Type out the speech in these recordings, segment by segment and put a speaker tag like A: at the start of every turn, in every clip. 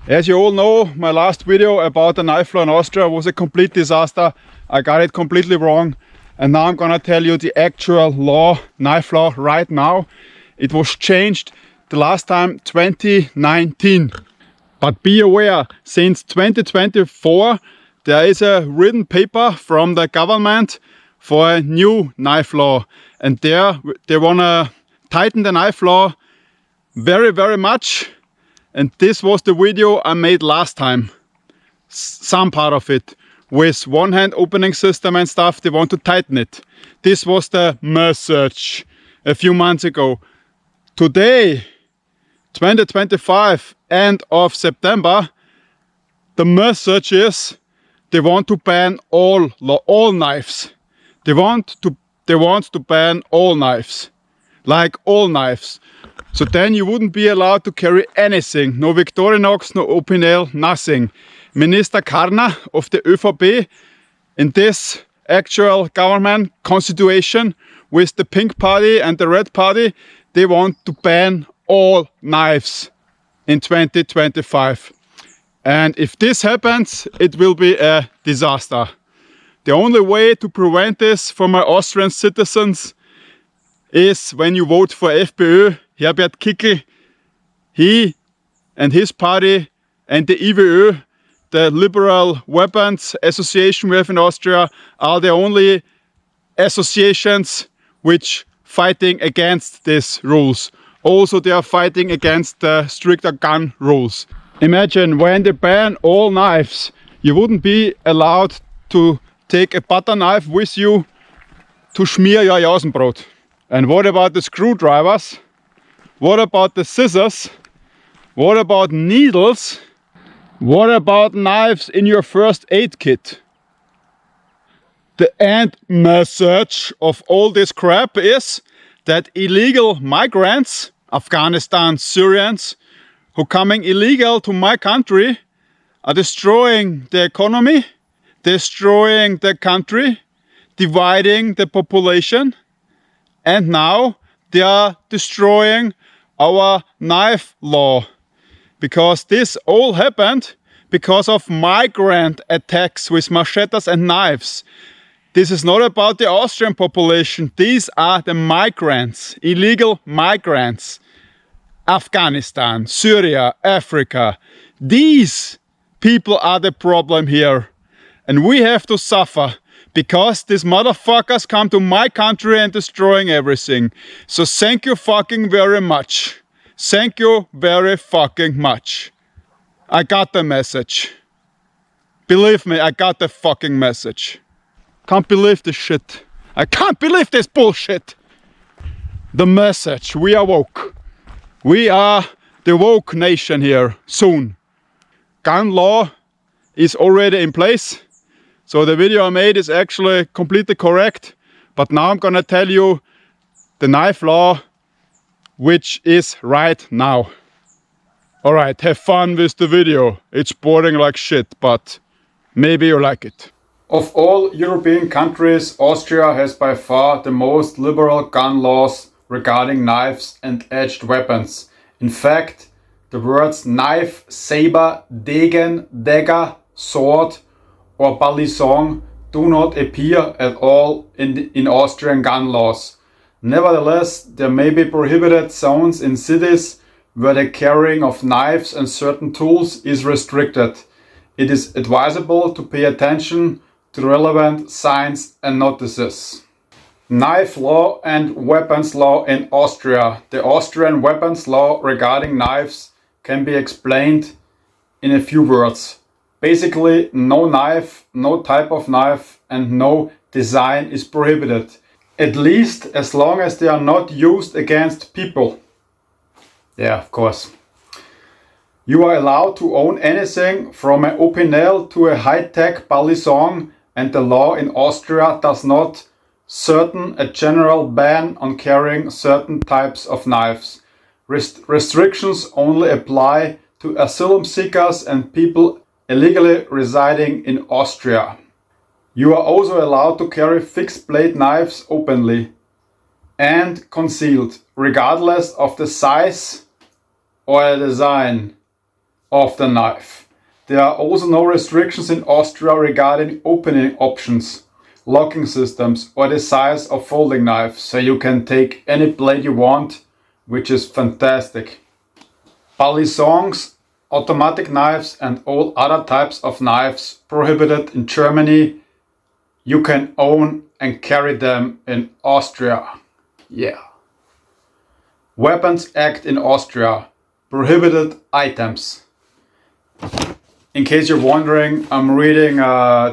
A: As you all know, my last video about the knife law in Austria was a complete disaster. I got it completely wrong. And now I'm gonna tell you the actual law, knife law right now. It was changed the last time 2019. But be aware, since 2024 there is a written paper from the government for a new knife law. And they wanna tighten the knife law very much. And this was the video I made last time. Some part of it. With one hand opening system and stuff, they want to tighten it. This was the message a few months ago. Today, 2025, end of September, the message is they want to ban all knives. They want to ban all knives. Like all knives. So then you wouldn't be allowed to carry anything. No Victorinox, no Opinel, nothing. Minister Karner of the ÖVP in this actual government constitution with the pink party and the red party, they want to ban all knives in 2025. And if this happens, it will be a disaster. The only way to prevent this for my Austrian citizens is when you vote for FPÖ, Herbert Kickl. He and his party and the IWÖ, the Liberal Weapons Association we have in Austria, are the only associations which fighting against these rules. Also they are fighting against the stricter gun rules. Imagine when they ban all knives, you wouldn't be allowed to take a butter knife with you to smear your Jausenbrot. And what about the screwdrivers? What about the scissors? What about needles? What about knives in your first aid kit? The end message of all this crap is that illegal migrants, Afghanistan, Syrians, who coming illegal to my country are destroying the economy, destroying the country, dividing the population, and now they are destroying our knife law. Because this all happened because of migrant attacks with machetes and knives. This is not about the Austrian population. These are the migrants, illegal migrants. Afghanistan, Syria, Africa. These people are the problem here. And we have to suffer because these motherfuckers come to my country and destroying everything. So thank you fucking very much. Thank you very fucking much. I got the message. Believe me, I got the fucking message. Can't believe this shit. I can't believe this bullshit. The message. We are woke. We are the woke nation here soon. Gun law is already in place. So the video I made is actually completely correct. But now I'm gonna tell you the knife law which is right now. Alright, have fun with the video. It's boring like shit, but maybe you like it. Of all European countries, Austria has by far the most liberal gun laws regarding knives and edged weapons. In fact, the words knife, saber, degen, dagger, sword or balisong do not appear at all in Austrian gun laws. Nevertheless, there may be prohibited zones in cities where the carrying of knives and certain tools is restricted. It is advisable to pay attention to relevant signs and notices. Knife law and weapons law in Austria. The Austrian weapons law regarding knives can be explained in a few words. Basically, no knife, no type of knife and no design is prohibited. At least as long as they are not used against people. Yeah, of course. You are allowed to own anything from an Opinel to a high-tech balisong, and the law in Austria does not certain a general ban on carrying certain types of knives. Restrictions only apply to asylum seekers and people illegally residing in Austria. You are also allowed to carry fixed blade knives openly and concealed, regardless of the size or design. of the knife. There are also no restrictions in Austria regarding opening options, locking systems, or the size of folding knives, so you can take any blade you want, which is fantastic. Balisongs, automatic knives, and all other types of knives prohibited in Germany, you can own and carry them in Austria. Yeah. Weapons Act in Austria. Prohibited items. In case you're wondering, I'm reading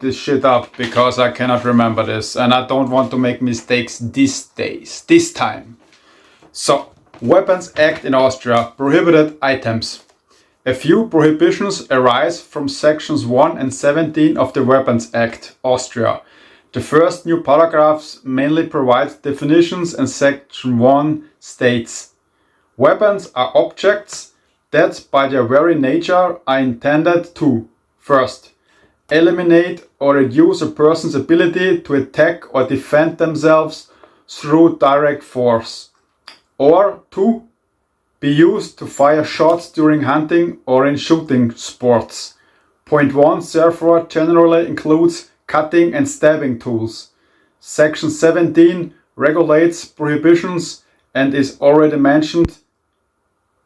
A: this shit up because I cannot remember this and I don't want to make mistakes this time. So, Weapons Act in Austria. Prohibited items. A few prohibitions arise from sections 1 and 17 of the Weapons Act, Austria. The first new paragraphs mainly provide definitions, and section 1 states: weapons are objects that by their very nature are intended to, first, eliminate or reduce a person's ability to attack or defend themselves through direct force, or 2, be used to fire shots during hunting or in shooting sports. Point 1 therefore generally includes cutting and stabbing tools. Section 17 regulates prohibitions and is already mentioned.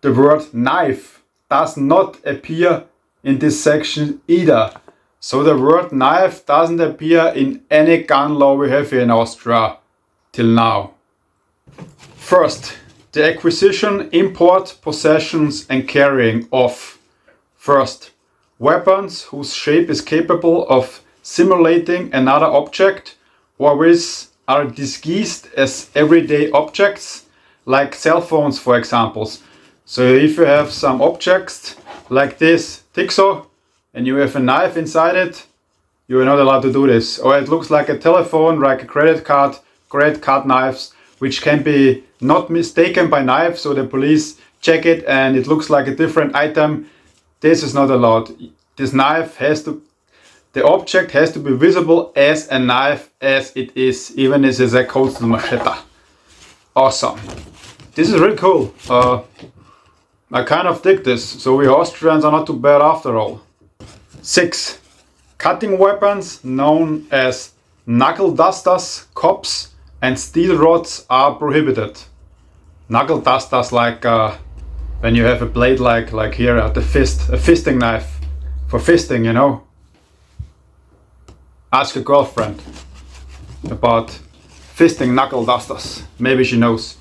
A: The word knife does not appear in this section either. So the word knife doesn't appear in any gun law we have here in Austria till now. First, the acquisition, import, possessions and carrying of. First, weapons whose shape is capable of simulating another object or which are disguised as everyday objects, like cell phones for example. So if you have some objects like this Tixo and you have a knife inside it, you are not allowed to do this. Or it looks like a telephone, like a credit card knives, which can be not mistaken by knife, so the police check it and it looks like a different item. This is not allowed. This knife the object has to be visible as a knife as it is, even if it's a coastal machete. Awesome. This is really cool. I kind of dig this, so we Austrians are not too bad after all. 6. Cutting weapons known as knuckle dusters, cops and steel rods are prohibited. Knuckle dusters like when you have a blade like here at the fist, a fisting knife for fisting, you know. Ask a girlfriend about fisting knuckle dusters. Maybe she knows.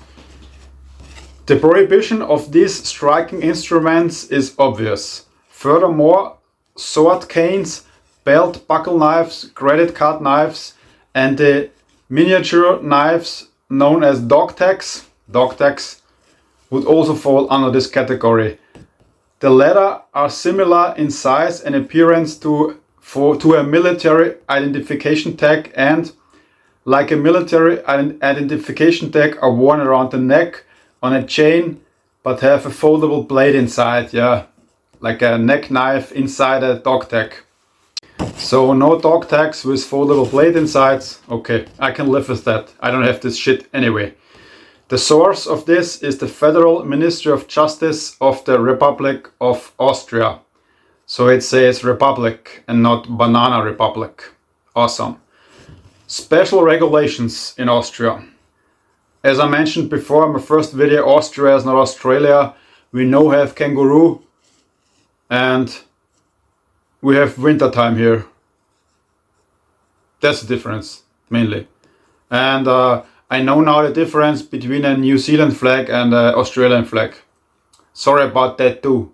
A: The prohibition of these striking instruments is obvious. Furthermore, sword canes, belt buckle knives, credit card knives, and the miniature knives known as dog tags would also fall under this category. The latter are similar in size and appearance to a military identification tag and, like a military identification tag, are worn around the neck on a chain but have a foldable blade inside, yeah, like a neck knife inside a dog tag. So no dog tags with foldable blade inside. Okay, I can live with that. I don't have this shit anyway. The source of this is the Federal Ministry of Justice of the Republic of Austria. So it says Republic and not Banana Republic. Awesome. Special regulations in Austria. As I mentioned before in my first video, Austria is not Australia. We now have kangaroo and we have winter time here. That's the difference, mainly. And I know now the difference between a New Zealand flag and an Australian flag. Sorry about that too.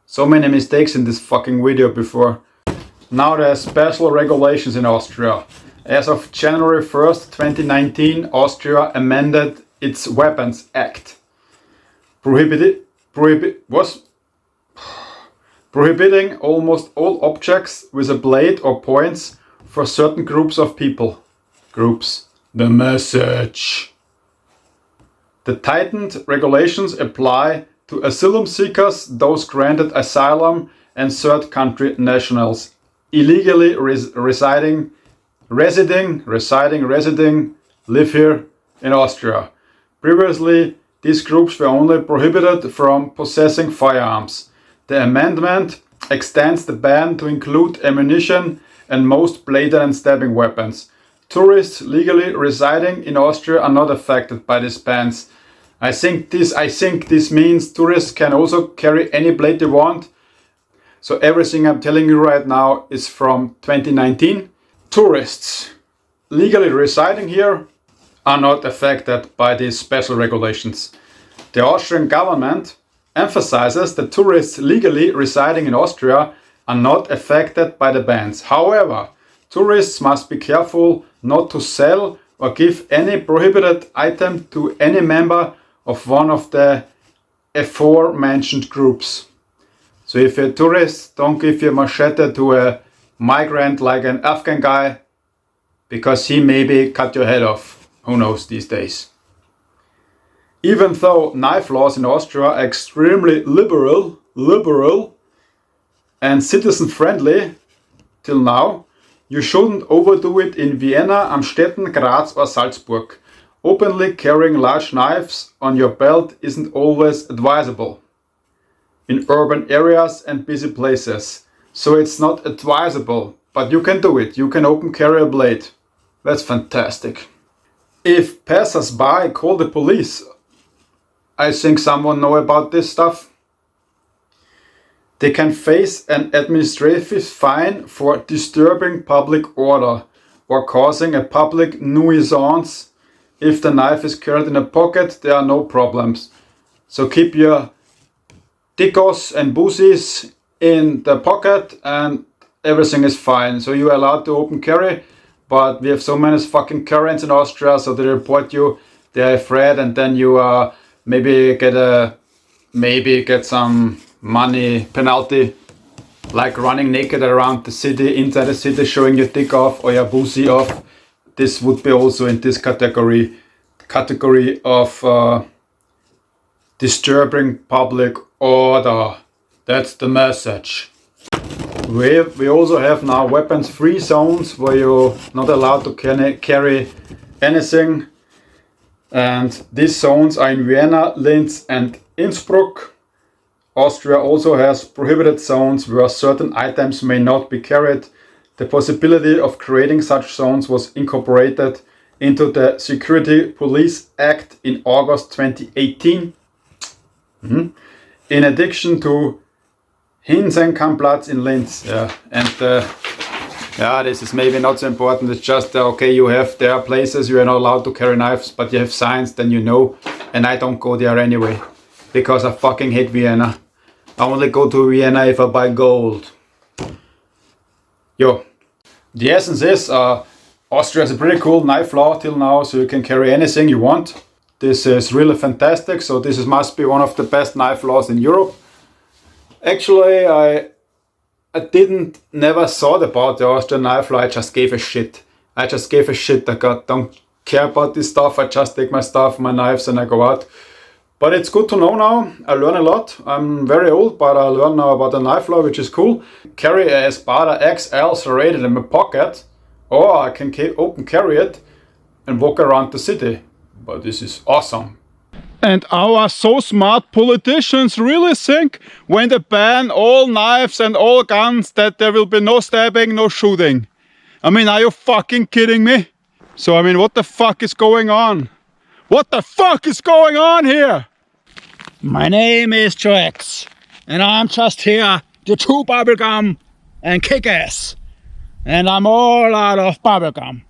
A: So many mistakes in this fucking video before. Now there are special regulations in Austria. As of January 1st, 2019, Austria amended its Weapons Act. Prohibiting almost all objects with a blade or points for certain groups of people. The message. The tightened regulations apply to asylum seekers, those granted asylum, and third country nationals illegally residing, live here in Austria. Previously, these groups were only prohibited from possessing firearms. The amendment extends the ban to include ammunition and most bladed and stabbing weapons. Tourists legally residing in Austria are not affected by these bans. I think this means tourists can also carry any blade they want. So everything I'm telling you right now is from 2019. Tourists legally residing here are not affected by these special regulations. The Austrian government emphasizes that tourists legally residing in Austria are not affected by the bans. However, tourists must be careful not to sell or give any prohibited item to any member of one of the aforementioned groups. So if you're a tourist, don't give your machete to a migrant like an Afghan guy, because he maybe cut your head off. Who knows these days? Even though knife laws in Austria are extremely liberal and citizen friendly till now, you shouldn't overdo it in Vienna, Amstetten, Graz or Salzburg. Openly carrying large knives on your belt isn't always advisable in urban areas and busy places. So it's not advisable, but you can do it. You can open carry a blade. That's fantastic. If passers-by call the police, I think someone know about this stuff, they can face an administrative fine for disturbing public order or causing a public nuisance. If the knife is carried in a pocket, there are no problems. So keep your dicos and boozies in the pocket and everything is fine. So you are allowed to open carry, but we have so many fucking currents in Austria, so they report you, they are afraid, and then you maybe get some money penalty, like running naked around the city, inside the city, showing your dick off or your boozy off. This would be also in this category of disturbing public order. That's the message. We also have now weapons-free zones where you're not allowed to carry anything. And these zones are in Vienna, Linz and Innsbruck. Austria also has prohibited zones where certain items may not be carried. The possibility of creating such zones was incorporated into the Security Police Act in August 2018. In addition to Hinsenkammplatz in Linz. This is maybe not so important. It's just, there are places you are not allowed to carry knives, but you have signs, then you know. And I don't go there anyway, because I fucking hate Vienna. I only go to Vienna if I buy gold. The essence is, Austria has a pretty cool knife law till now, so you can carry anything you want. This is really fantastic, so must be one of the best knife laws in Europe. Actually, I never thought about the Austrian knife law. I just gave a shit. I don't care about this stuff. I just take my stuff, my knives, and I go out. But it's good to know now. I learn a lot. I'm very old, but I learn now about the knife law, which is cool. Carry a Spada XL serrated in my pocket, or I can open carry it and walk around the city. But this is awesome. And our so smart politicians really think when they ban all knives and all guns that there will be no stabbing, no shooting. I mean, are you fucking kidding me? So I mean, what the fuck is going on? What the fuck is going on here? My name is Joe-X, and I'm just here to chew bubblegum and kick ass. And I'm all out of bubblegum.